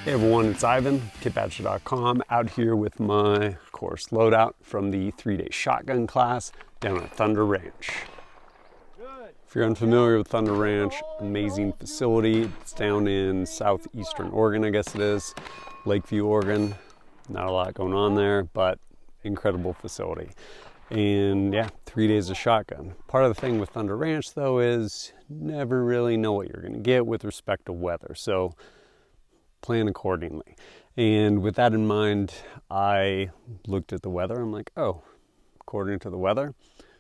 Hey everyone, it's Ivan, kitbadger.com, out here with my course loadout from the 3-day shotgun class down at Thunder Ranch. If you're unfamiliar with Thunder Ranch, amazing facility. It's down in southeastern Oregon, I guess it is, Lakeview, Oregon. Not a lot going on there, but incredible facility. And yeah, 3 days of shotgun. Part of the thing with Thunder Ranch though is never really know what you're gonna get with respect to weather. So plan accordingly. And with that in mind, I looked at the weather. I'm like, oh, according to the weather,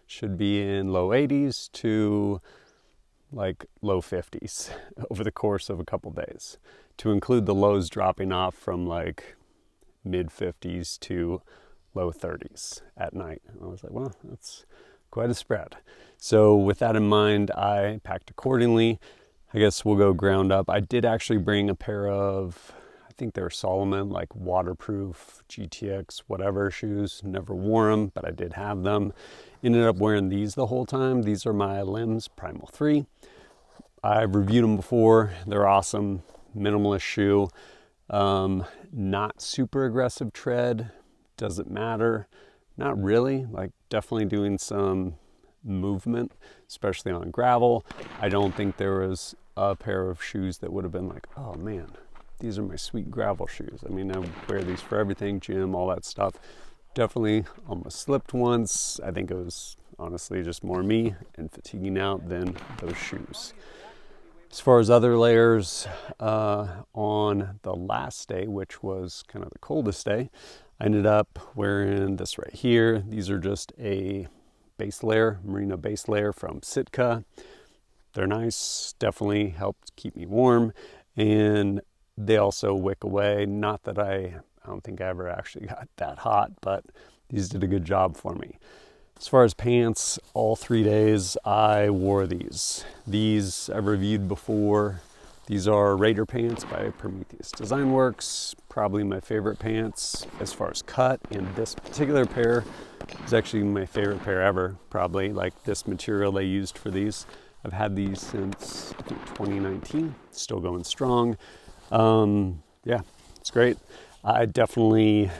should be in low 80s to like low 50s over the course of a couple days, to include the lows dropping off from like mid 50s to low 30s at night. And I was like, well, that's quite a spread. So with that in mind, I packed accordingly. I guess we'll go ground up. I did actually bring a pair of, I think they're Solomon, like waterproof GTX whatever shoes. Never wore them, but I did have them. Ended up wearing these the whole time. These are my Lems Primal 3. I've reviewed them before. They're awesome. Minimalist shoe. Not super aggressive tread. Doesn't matter. Not really. Like definitely doing some movement, especially on gravel. I don't think there was a pair of shoes that would have been like, oh man, these are my sweet gravel shoes. I mean, I wear these for everything, gym, all that stuff. Definitely almost slipped once. I think it was honestly just more me and fatiguing out than those shoes. As far as other layers, on the last day, which was kind of the coldest day, I ended up wearing this right here. These are just a base layer, merino base layer from Sitka. They're nice, definitely helped keep me warm, and they also wick away. Not that I don't think I ever actually got that hot, but these did a good job for me. As far as pants, all 3 days I wore these. These I've reviewed before. These are Raider pants by Prometheus Design Works. Probably my favorite pants as far as cut, and this particular pair is actually my favorite pair ever, probably. Like this material they used for these. I've had these since I think 2019, still going strong. Yeah, it's great. I definitely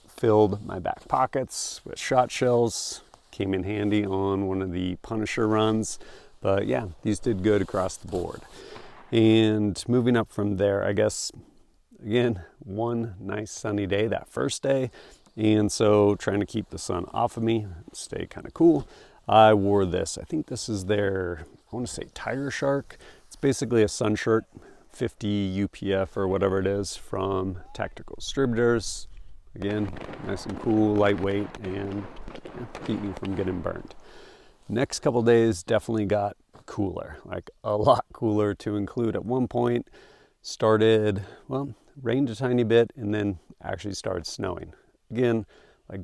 filled my back pockets with shot shells. Came in handy on one of the Punisher runs, but yeah, these did good across the board. And moving up from there, I guess, again, one nice sunny day that first day. And so trying to keep the sun off of me, stay kind of cool, I wore this. I think this is their, I want to say Tiger Shark. It's basically a sun shirt, 50 UPF or whatever it is from Tactical Distributors. Again, nice and cool, lightweight, and keep me from getting burned. Next couple days definitely got cooler, like a lot cooler, to include at one point started, well, rained a tiny bit and then actually started snowing. Again, like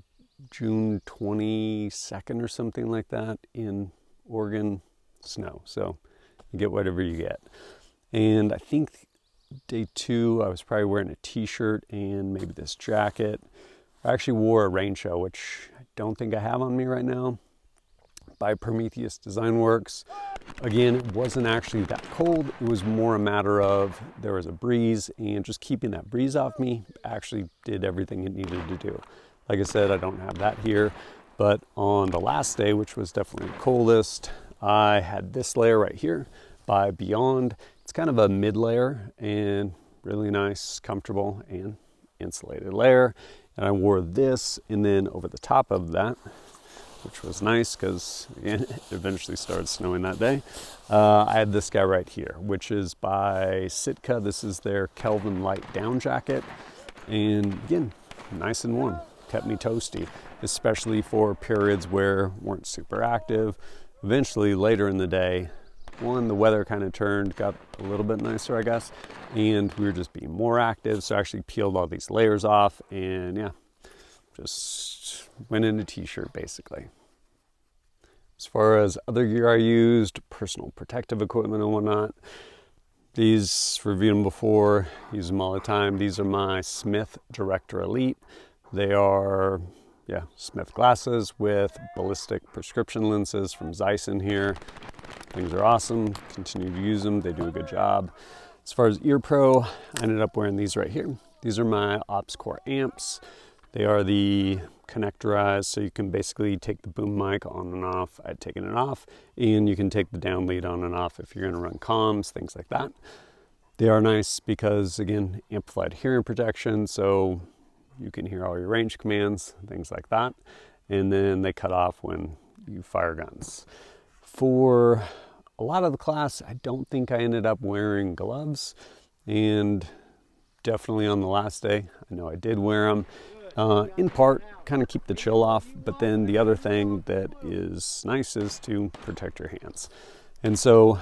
June 22nd or something like that in Oregon, snow. So you get whatever you get. And I think day 2, I was probably wearing a t-shirt and maybe this jacket. I actually wore a rain shell, which I don't think I have on me right now, by Prometheus Design Works. Again, it wasn't actually that cold. It was more a matter of there was a breeze, and just keeping that breeze off me actually did everything it needed to do. Like I said, I don't have that here, but on the last day, which was definitely the coldest, I had this layer right here by Beyond. It's kind of a mid layer and really nice, comfortable, and insulated layer. And I wore this, and then over the top of that, which was nice because, again, it eventually started snowing that day. I had this guy right here, which is by Sitka. This is their Kelvin light down jacket. And again, nice and warm. Kept me toasty, especially for periods where weren't super active. Eventually, later in the day, the weather kind of turned, got a little bit nicer, I guess, and we were just being more active. So I actually peeled all these layers off, and yeah, just went in a t-shirt basically. As far as other gear I used, personal protective equipment and whatnot, these, reviewed them before, use them all the time. These are my Smith Director Elite. They are, yeah, Smith glasses with ballistic prescription lenses from Zeiss in here. Things are awesome. Continue to use them. They do a good job. As far as ear pro, I ended up wearing these right here. These are my Ops Core amps. They are the connectorized, so you can basically take the boom mic on and off. I'd taken it off, and you can take the down lead on and off if you're gonna run comms, things like that. They are nice because, again, amplified hearing protection, so you can hear all your range commands, things like that. And then they cut off when you fire guns. For a lot of the class, I don't think I ended up wearing gloves, and definitely on the last day, I know I did wear them. In part, kind of keep the chill off, but then the other thing that is nice is to protect your hands. And so,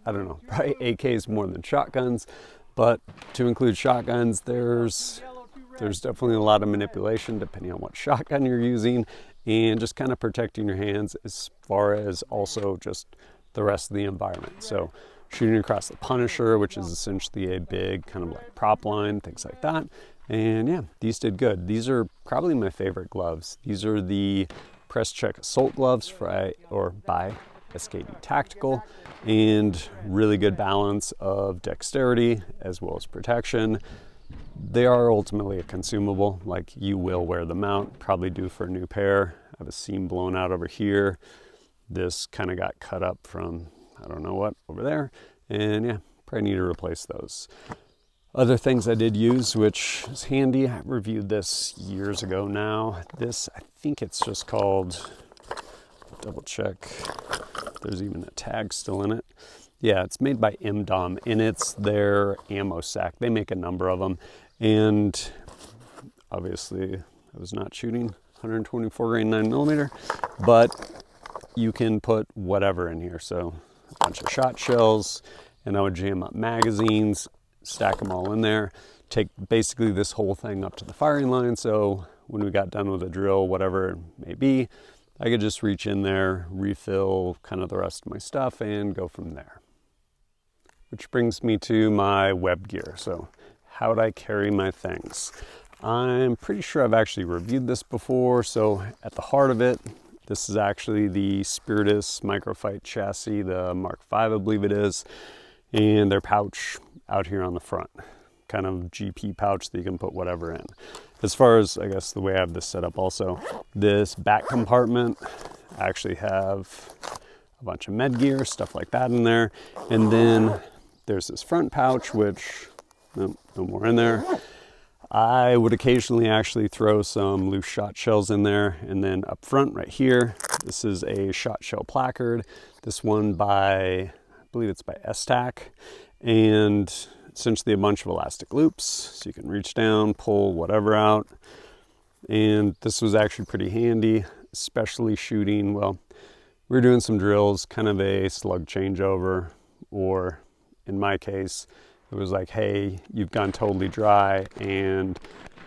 I don't know, probably AKs more than shotguns, but to include shotguns, there's definitely a lot of manipulation depending on what shotgun you're using, and just kind of protecting your hands as far as also just the rest of the environment. So shooting across the Punisher, which is essentially a big kind of like prop line, things like that. And yeah, these did good. These are probably my favorite gloves. These are the Presscheck Assault gloves by SKD Tactical, and really good balance of dexterity as well as protection. They are ultimately a consumable, like you will wear them out, probably due for a new pair. I have a seam blown out over here. This kind of got cut up from, I don't know what, over there. And yeah, probably need to replace those. Other things I did use, which is handy, I reviewed this years ago now. This, I think it's just called, double check, there's even a tag still in it. Yeah, it's made by EMDOM, and it's their ammo sack. They make a number of them, and obviously I was not shooting 124 grain 9mm, but you can put whatever in here. So a bunch of shot shells, and I would jam up magazines, stack them all in there, take basically this whole thing up to the firing line. So when we got done with a drill, whatever it may be, I could just reach in there, refill kind of the rest of my stuff, and go from there. Which brings me to my web gear. So how would I carry my things? I'm pretty sure I've actually reviewed this before. So at the heart of it, this is actually the Spiritus Microfight chassis, the Mark V, I believe it is, and their pouch out here on the front, kind of GP pouch that you can put whatever in. As far as, I guess, the way I have this set up also, this back compartment, I actually have a bunch of med gear, stuff like that in there. And then there's this front pouch, which, no more in there. I would occasionally actually throw some loose shot shells in there. And then up front right here, this is a shot shell placard. This one by, I believe it's by Esstac, and essentially a bunch of elastic loops. So you can reach down, pull whatever out. And this was actually pretty handy, especially shooting, well, we were doing some drills, kind of a slug changeover, or in my case, it was like, hey, you've gone totally dry and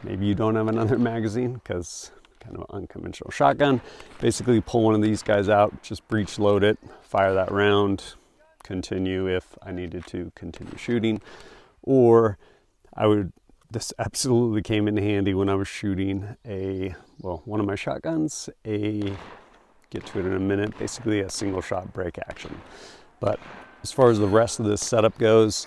maybe you don't have another magazine, because kind of an unconventional shotgun. Basically pull one of these guys out, just breech load it, fire that round, continue if I needed to continue shooting. Or this absolutely came in handy when I was shooting one of my shotguns, get to it in a minute, basically a single shot break action. But as far as the rest of this setup goes,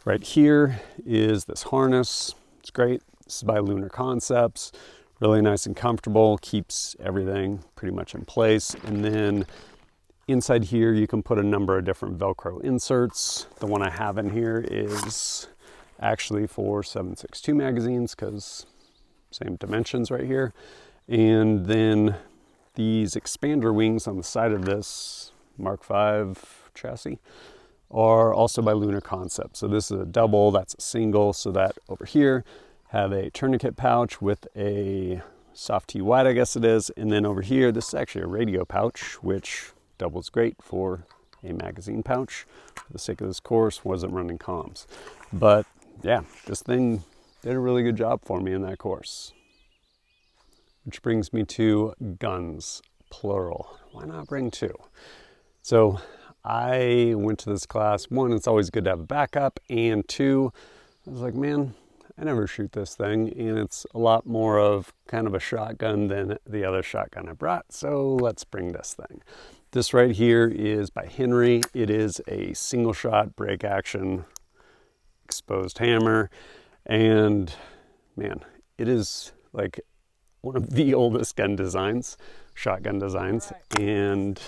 right here is this harness. It's great. This is by Lunar Concepts. Really nice and comfortable, keeps everything pretty much in place. And then inside here, you can put a number of different Velcro inserts. The one I have in here is actually for 7.62 magazines, because same dimensions right here. And then these expander wings on the side of this Mark V chassis are also by Lunar Concepts. So this is a double, that's a single, so that over here have a tourniquet pouch with a soft T wide, I guess it is. And then over here, this is actually a radio pouch, which doubles great for a magazine pouch. For the sake of this course, wasn't running comms. But yeah, this thing did a really good job for me in that course. Which brings me to guns, plural. Why not bring two? So I went to this class. One, it's always good to have a backup. And two, I was like, man, I never shoot this thing. And it's a lot more of kind of a shotgun than the other shotgun I brought. So let's bring this thing. This right here is by Henry. It is a single shot break action exposed hammer. And man, it is like one of the oldest gun designs, shotgun designs, and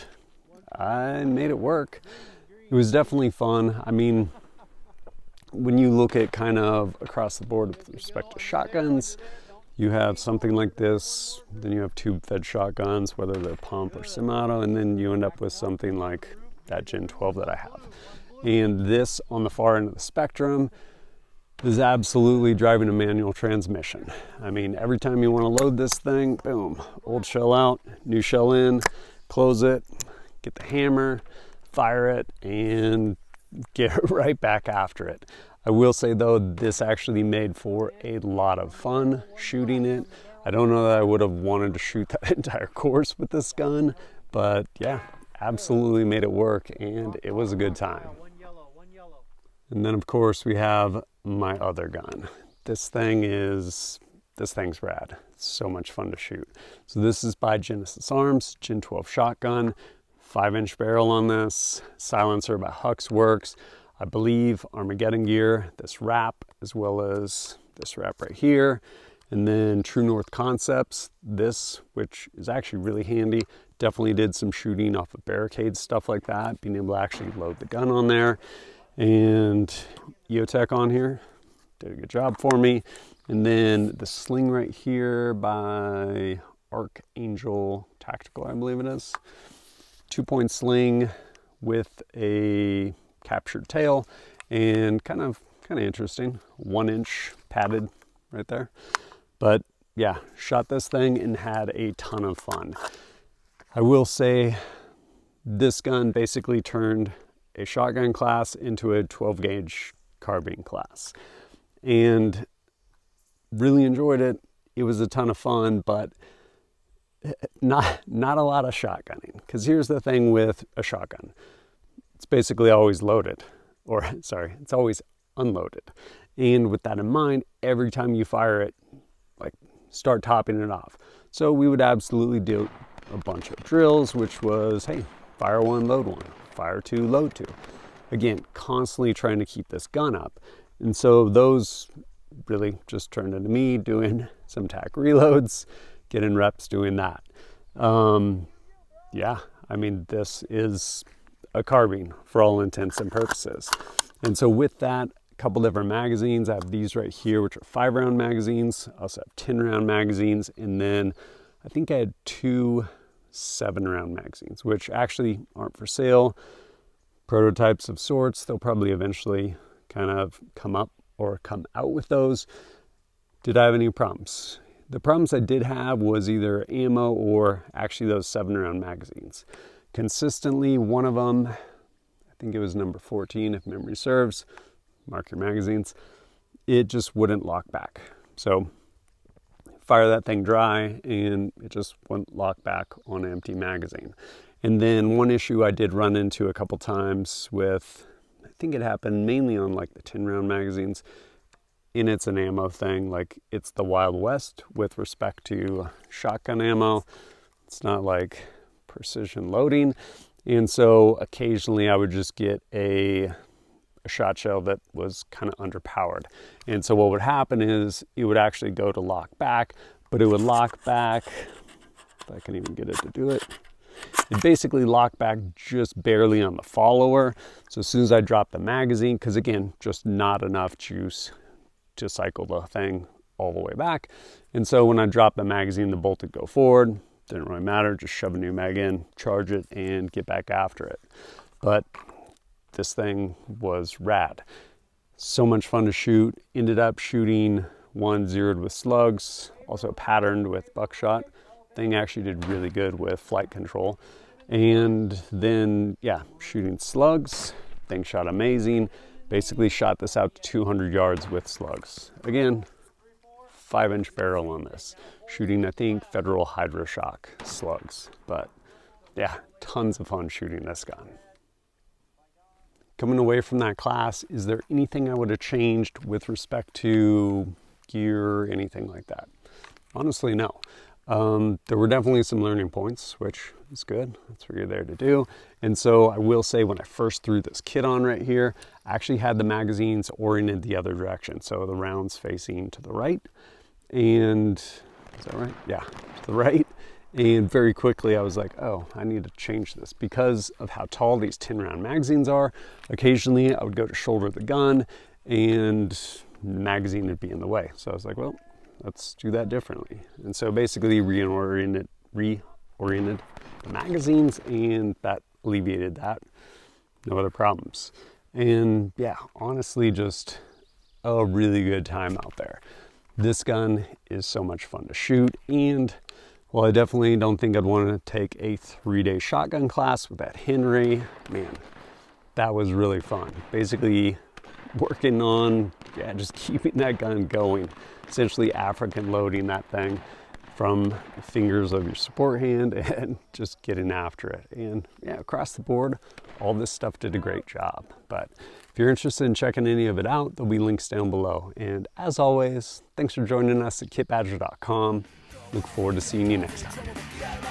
I made it work. It was definitely fun. I mean, when you look at kind of across the board with respect to shotguns, you have something like this, then you have tube fed shotguns, whether they're pump or semi-auto, and then you end up with something like that Gen 12 that I have. And this on the far end of the spectrum is absolutely driving a manual transmission. I mean, every time you want to load this thing, boom, old shell out, new shell in, close it, get the hammer, fire it, and get right back after it. I will say though, this actually made for a lot of fun shooting it. I don't know that I would have wanted to shoot that entire course with this gun, but yeah, absolutely made it work, and it was a good time. And then of course we have my other gun. This thing's rad. It's so much fun to shoot. So this is by Genesis Arms, Gen 12 shotgun, 5-inch barrel on this, silencer by HUXWRX, I believe Armageddon gear, this wrap, as well as this wrap right here. And then True North Concepts, this, which is actually really handy. Definitely did some shooting off of barricades, stuff like that, being able to actually load the gun on there. And EOTech on here, did a good job for me. And then the sling right here by Archangel Tactical, I believe it is. 2-point sling with a captured tail, and kind of interesting, 1-inch padded right there. But yeah, shot this thing and had a ton of fun. I will say this gun basically turned a shotgun class into a 12 gauge carbine class, and really enjoyed it. It was a ton of fun, but not a lot of shotgunning, because here's the thing with a shotgun. It's basically always loaded, or sorry, it's always unloaded. And with that in mind, every time you fire it, like, start topping it off. So we would absolutely do a bunch of drills, which was, hey, fire 1, load 1, fire 2, load 2. Again, constantly trying to keep this gun up. And so those really just turned into me doing some tack reloads, getting reps doing that. Yeah, I mean, this is a carbine for all intents and purposes. And so with that, a couple different magazines. I have these right here, which are 5-round magazines. I also have 10-round magazines. And then I think I had 2 7-round magazines, which actually aren't for sale. Prototypes of sorts. They'll probably eventually kind of come up or come out with those. Did I have any problems? The problems I did have was either ammo or actually those 7-round magazines. Consistently, one of them, I think it was number 14 if memory serves, mark your magazines, it just wouldn't lock back. So fire that thing dry and it just wouldn't lock back on an empty magazine. And then one issue I did run into a couple times with, I think it happened mainly on like the 10-round magazines, and it's an ammo thing. Like, it's the Wild West with respect to shotgun ammo. It's not like precision loading. And so occasionally I would just get a shot shell that was kind of underpowered. And so what would happen is it would actually go to lock back, but it would lock back, if I can even get it to do it, it basically locked back just barely on the follower. So as soon as I dropped the magazine, because again, just not enough juice to cycle the thing all the way back. And so when I dropped the magazine, the bolt would go forward. Didn't really matter, just shove a new mag in, charge it, and get back after it. But this thing was rad. So much fun to shoot. Ended up shooting one zeroed with slugs, also patterned with buckshot. Thing actually did really good with flight control. And then, yeah, shooting slugs. Thing shot amazing. Basically shot this out to 200 yards with slugs. Again, 5-inch barrel on this. Shooting, I think, Federal Hydroshock slugs. But yeah, tons of fun shooting this gun. Coming away from that class, is there anything I would have changed with respect to gear or anything like that? Honestly, no. There were definitely some learning points, which is good. That's what you're there to do. And so I will say, when I first threw this kit on right here, I actually had the magazines oriented the other direction. So the rounds facing to the right. And is that right? Yeah, to the right. And very quickly I was like, oh, I need to change this because of how tall these 10 round magazines are. Occasionally I would go to shoulder the gun and the magazine would be in the way. So I was like, well, let's do that differently. And so basically reoriented the magazines, and that alleviated that. No other problems. And yeah, honestly, just a really good time out there. This gun is so much fun to shoot, and well, I definitely don't think I'd want to take a 3-day shotgun class with that Henry. Man, that was really fun. Basically working on, just keeping that gun going. Essentially African loading that thing from the fingers of your support hand and just getting after it. And yeah, across the board, all this stuff did a great job. But if you're interested in checking any of it out, there'll be links down below. And as always, thanks for joining us at kitbadger.com. Look forward to seeing you next time.